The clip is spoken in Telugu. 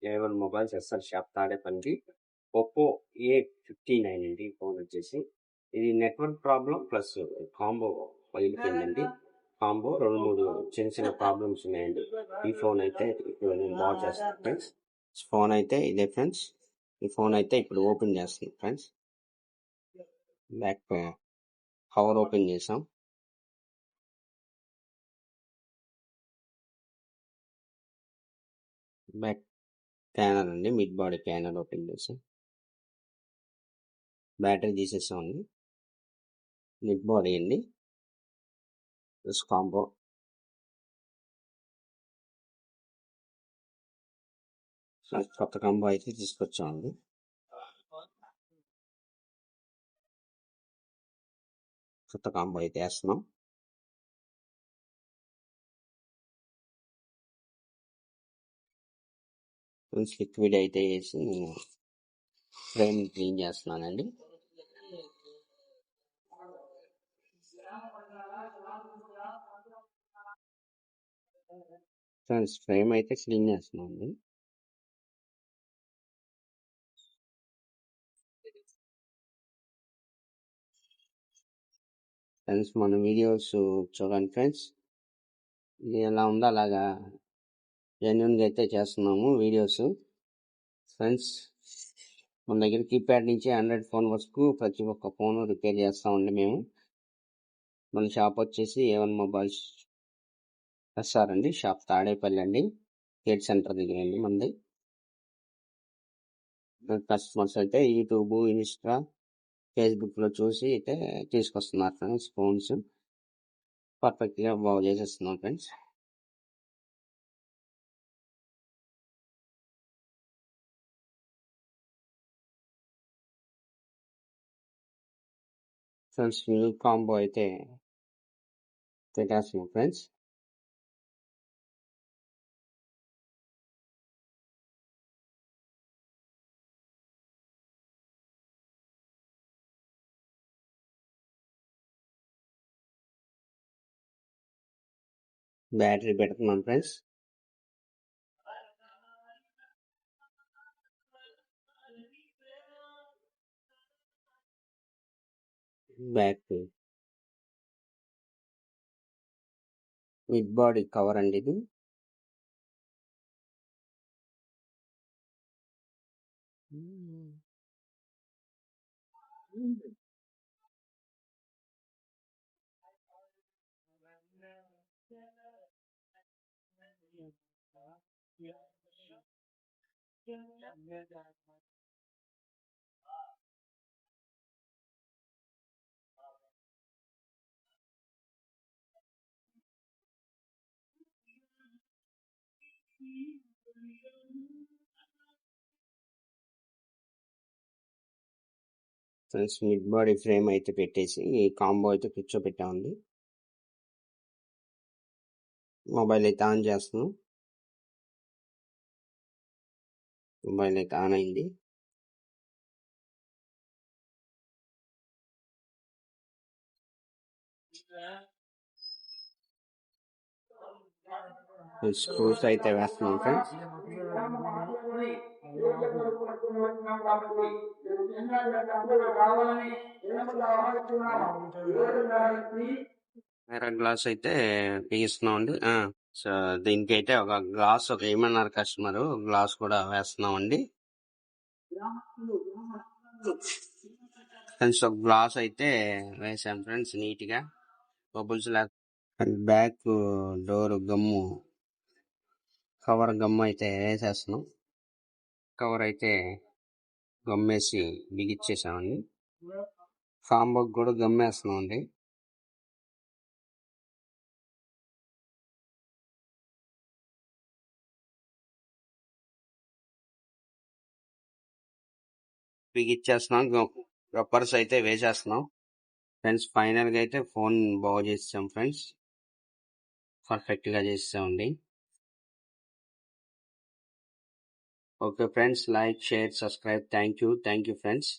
A1 mobiles SR shop Tadepalli. Oppo A59 అండి ఈ ఫోన్ వచ్చేసి. ఇది నెట్వర్క్ ప్రాబ్లం ప్లస్ కాంబో పగిలిపోయిందండి. కాంబో 2-3 చిన్న ప్రాబ్లమ్స్ ఉన్నాయండి. ఈ ఫోన్ అయితే ఇప్పుడు నేను బాగు చేస్తాను ఫ్రెండ్స్. ఫోన్ అయితే ఇదే ఫ్రెండ్స్. ఈ ఫోన్ అయితే ఇప్పుడు ఓపెన్ చేస్తాను ఫ్రెండ్స్. బ్యాక్ కవర్ ఓపెన్ చేసాం. బ్యాక్ ప్యానల్ అండి, మిడ్ బాడీ ప్యానల్ ఓపెన్ చేసాం. బ్యాటరీ తీసేసామండి. మిడ్ బాడీ అండి ప్లస్ కాంబో. కొత్త కాంబో అయితే తీసుకొచ్చామండి. కొత్త కాంబో అయితే వేస్తున్నాం. లిక్విడ్ అయితే వేసి ఫ్రేమ్ క్లీన్ చేస్తున్నానండి. ఫ్రెండ్స్ ఫ్రేమ్ అయితే క్లీన్ చేస్తున్నామండి. ఫ్రెండ్స్ మన వీడియోస్ చూడండి ఫ్రెండ్స్. ఇది ఎలా ఉందో అలాగా జెన్యున్గా అయితే చేస్తున్నాము వీడియోస్. ఫ్రెండ్స్ మన దగ్గర కీప్యాడ్ నుంచి ఆండ్రాయిడ్ ఫోన్ వరకు ప్రతి ఒక్క ఫోన్ రిపేర్ చేస్తామండి మేము. మన షాప్ వచ్చేసి A1 మొబైల్స్ ఎస్ఆర్ అండి. షాప్ తాడేపల్లి అండి, గేట్ సెంటర్ దగ్గర అండి మనది. కస్టమర్స్ అయితే యూట్యూబ్, ఇన్స్టా, ఫేస్బుక్లో చూసి అయితే తీసుకొస్తున్నారు ఫ్రెండ్స్. ఫోన్స్ పర్ఫెక్ట్గా బాగు చేసేస్తున్నాం ఫ్రెండ్స్. ఫ్రెండ్స్ న్యూ కాంబో అయితే పెట్టేస్తున్నాం ఫ్రెండ్స్. బ్యాటరీ పెడుతున్నాం friends. Back mid body cover అండి ఇది. ఫ్రెండ్స్ మిడ్ బాడీ ఫ్రేమ్ అయితే పెట్టేసి ఈ కాంబో అయితే కూర్చోబెట్టామండి. మొబైల్ అయితే ఆన్ చేస్తున్నాం. మొబైల్ అయితే ఆన్ అయింది. స్క్రూస్ అయితే వేస్తున్నాం ఫ్రెండ్స్. వేరే గ్లాస్ అయితే బిగిస్తున్నాం అండి. సో దీనికి అయితే ఒక గ్లాస్ ఏమన్నారు కస్టమర్, గ్లాస్ కూడా వేస్తున్నాం అండి. ఫ్రెండ్స్ ఒక గ్లాస్ అయితే వేసాం ఫ్రెండ్స్ నీట్ గా, బబుల్స్ లేక. బ్యాక్ డోర్ గమ్ము కవర్ గమ్ము అయితే వేసేస్తున్నాం. కవర్ అయితే గమ్మేసి బిగిచ్చేసామండి. కాంబోకి కూడా గమ్మేస్తున్నాం అండి. బిగిచ్చేస్తున్నాం. రబ్బర్స్ అయితే వేసేస్తున్నాం ఫ్రెండ్స్. ఫైనల్ గా అయితే ఫోన్ బాగు చేసాం ఫ్రెండ్స్. పర్ఫెక్ట్ గా చేసామండి. Okay friends, like, share, subscribe. Thank you friends.